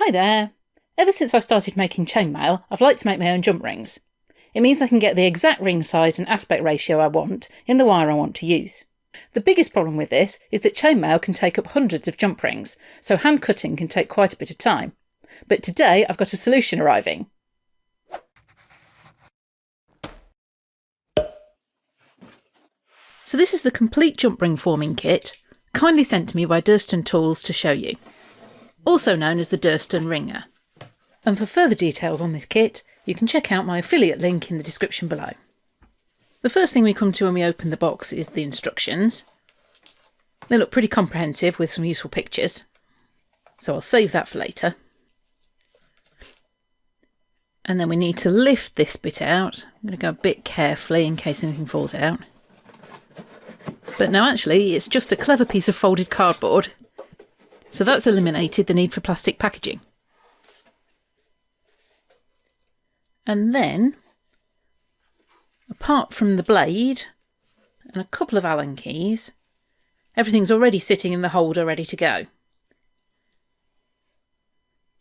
Hi there! Ever since I started making chainmail, I've liked to make my own jump rings. It means I can get the exact ring size and aspect ratio I want in the wire I want to use. The biggest problem with this is that chainmail can take up hundreds of jump rings, so hand cutting can take quite a bit of time. But today I've got a solution arriving. So this is the complete jump ring forming kit, kindly sent to me by Durston Tools to show you, also known as the Durston Ringer. And for further details on this kit, you can check out my affiliate link in the description below. The first thing we come to when we open the box is the instructions. They look pretty comprehensive with some useful pictures, so I'll save that for later. And then we need to lift this bit out. I'm going to go a bit carefully in case anything falls out. But no, actually, it's just a clever piece of folded cardboard, so that's eliminated the need for plastic packaging. And then, apart from the blade and a couple of Allen keys, everything's already sitting in the holder ready to go.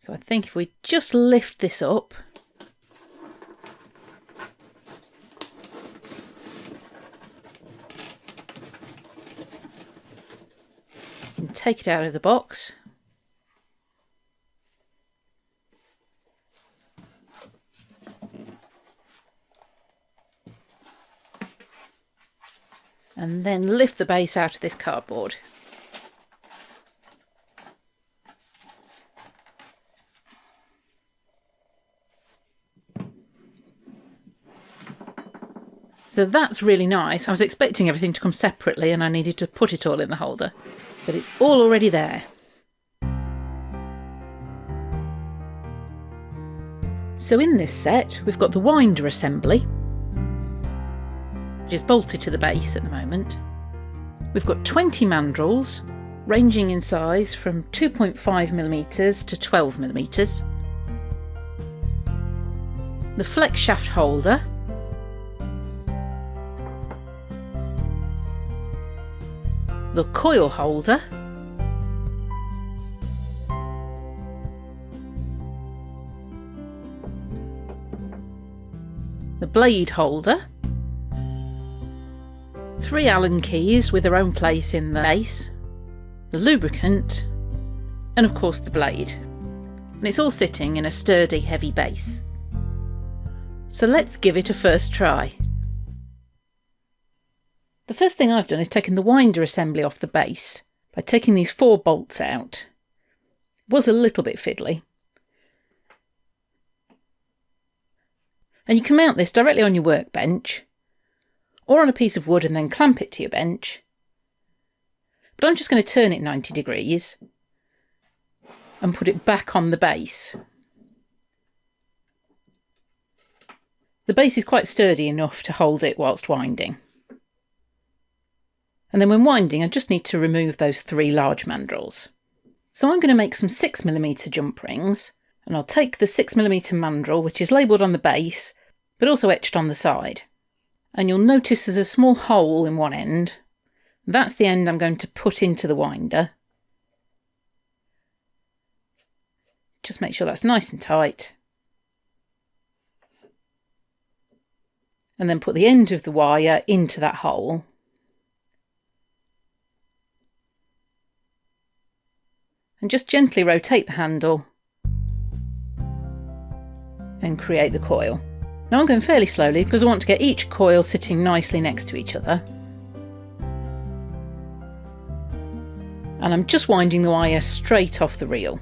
So I think if we just lift this up, you can take it out of the box. And then lift the base out of this cardboard. So that's really nice. I was expecting everything to come separately and I needed to put it all in the holder, but it's all already there. So in this set, we've got the winder assembly, which is bolted to the base at the moment. We've got 20 mandrels, ranging in size from 2.5mm to 12mm. The flex shaft holder, the coil holder, the blade holder, 3 Allen keys with their own place in the base, the lubricant, and of course the blade. And it's all sitting in a sturdy, heavy base. So let's give it a first try. The first thing I've done is taken the winder assembly off the base by taking these 4 bolts out. It was a little bit fiddly. And you can mount this directly on your workbench, or on a piece of wood and then clamp it to your bench. But I'm just going to turn it 90 degrees and put it back on the base. The base is quite sturdy enough to hold it whilst winding. And then when winding, I just need to remove those 3 large mandrels. So I'm going to make some 6mm jump rings, and I'll take the 6mm mandrel, which is labelled on the base, but also etched on the side. And you'll notice there's a small hole in one end. That's the end I'm going to put into the winder. Just make sure that's nice and tight. And then put the end of the wire into that hole. And just gently rotate the handle and create the coil. Now I'm going fairly slowly because I want to get each coil sitting nicely next to each other. And I'm just winding the wire straight off the reel.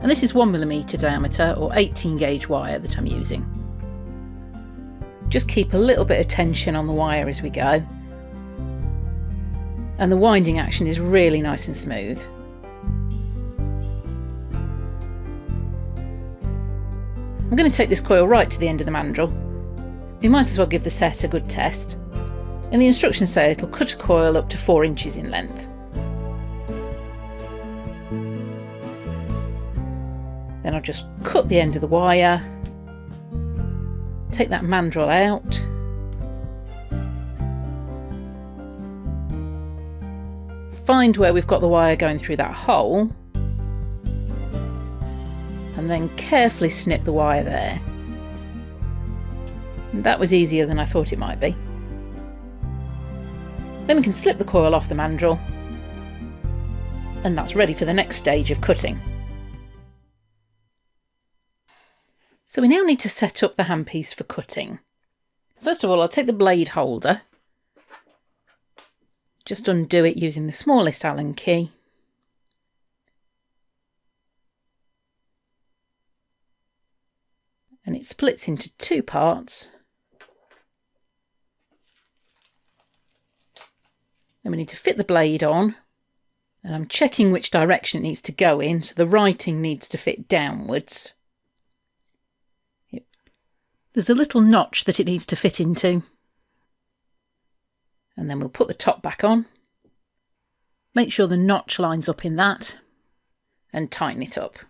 And this is 1mm diameter or 18 gauge wire that I'm using. Just keep a little bit of tension on the wire as we go. And the winding action is really nice and smooth. I'm going to take this coil right to the end of the mandrel. We might as well give the set a good test. And the instructions say it'll cut a coil up to 4 inches in length. Then I'll just cut the end of the wire, take that mandrel out, find where we've got the wire going through that hole, and then carefully snip the wire there. And that was easier than I thought it might be. Then we can slip the coil off the mandrel, and that's ready for the next stage of cutting. So we now need to set up the handpiece for cutting. First of all, I'll take the blade holder, just undo it using the smallest Allen key. And it splits into two parts. Then we need to fit the blade on, and I'm checking which direction it needs to go in, so the writing needs to fit downwards. There's a little notch that it needs to fit into. And then we'll put the top back on. Make sure the notch lines up in that and tighten it up.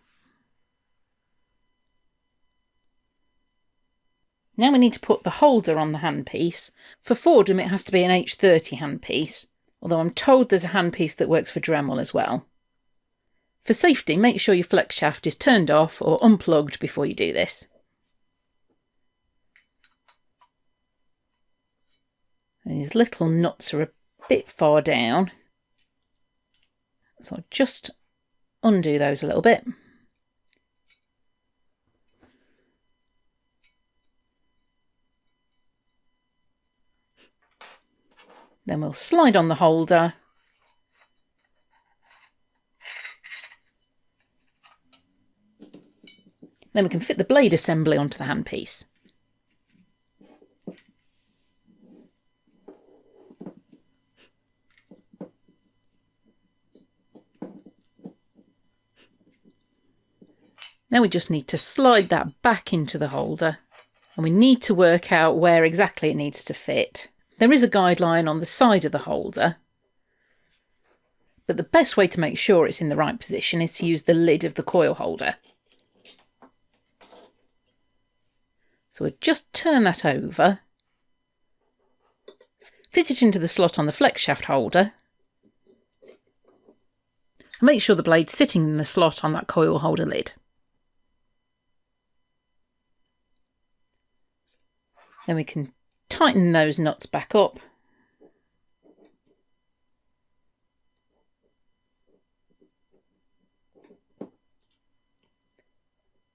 Now we need to put the holder on the handpiece. For Fordham it has to be an H30 handpiece, although I'm told there's a handpiece that works for Dremel as well. For safety, make sure your flex shaft is turned off or unplugged before you do this. And these little nuts are a bit far down, so I'll just undo those a little bit. Then we'll slide on the holder. Then we can fit the blade assembly onto the handpiece. Now we just need to slide that back into the holder, and we need to work out where exactly it needs to fit. There is a guideline on the side of the holder, but the best way to make sure it's in the right position is to use the lid of the coil holder. So we'll just turn that over, fit it into the slot on the flex shaft holder, and make sure the blade's sitting in the slot on that coil holder lid. Then we can tighten those nuts back up.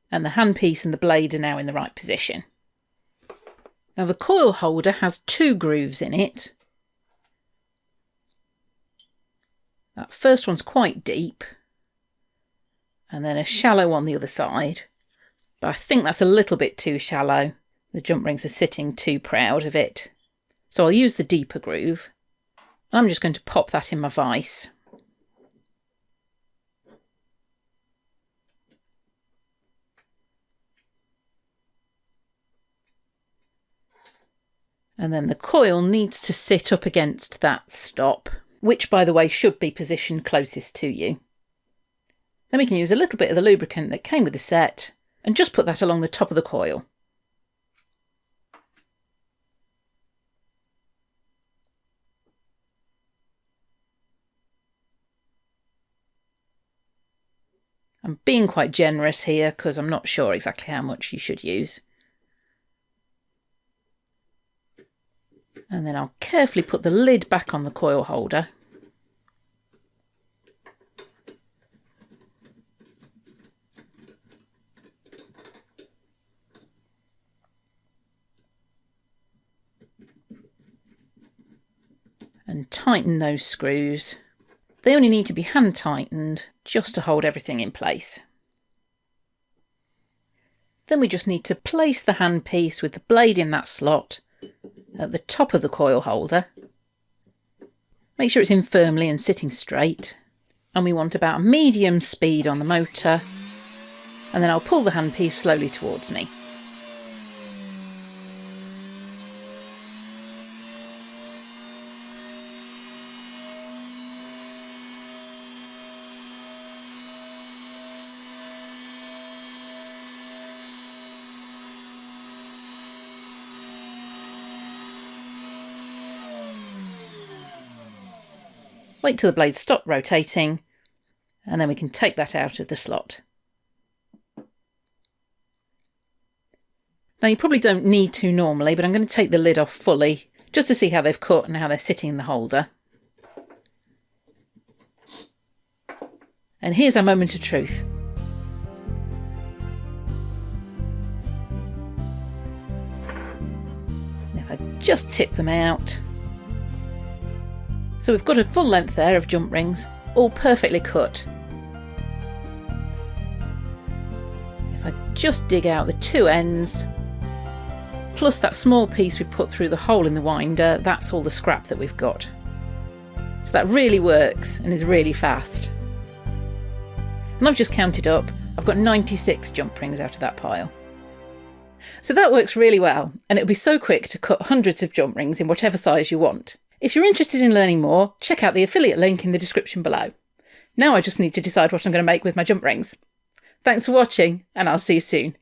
And the handpiece and the blade are now in the right position. Now the coil holder has two grooves in it. That first one's quite deep, and then a shallow on the other side. But I think that's a little bit too shallow. The jump rings are sitting too proud of it. So I'll use the deeper groove. I'm just going to pop that in my vise. And then the coil needs to sit up against that stop, which by the way should be positioned closest to you. Then we can use a little bit of the lubricant that came with the set and just put that along the top of the coil. I'm being quite generous here because I'm not sure exactly how much you should use. And then I'll carefully put the lid back on the coil holder. And tighten those screws. They only need to be hand tightened just to hold everything in place. Then we just need to place the handpiece with the blade in that slot at the top of the coil holder. Make sure it's in firmly and sitting straight. And we want about medium speed on the motor. And then I'll pull the handpiece slowly towards me. Wait till the blades stop rotating, and then we can take that out of the slot. Now, you probably don't need to normally, but I'm going to take the lid off fully just to see how they've cut and how they're sitting in the holder. And here's our moment of truth. Now if I just tip them out. So we've got a full length there of jump rings, all perfectly cut. If I just dig out the two ends, plus that small piece we put through the hole in the winder, that's all the scrap that we've got. So that really works and is really fast. And I've just counted up, I've got 96 jump rings out of that pile. So that works really well, and it'll be so quick to cut hundreds of jump rings in whatever size you want. If you're interested in learning more, check out the affiliate link in the description below. Now I just need to decide what I'm going to make with my jump rings. Thanks for watching, and I'll see you soon.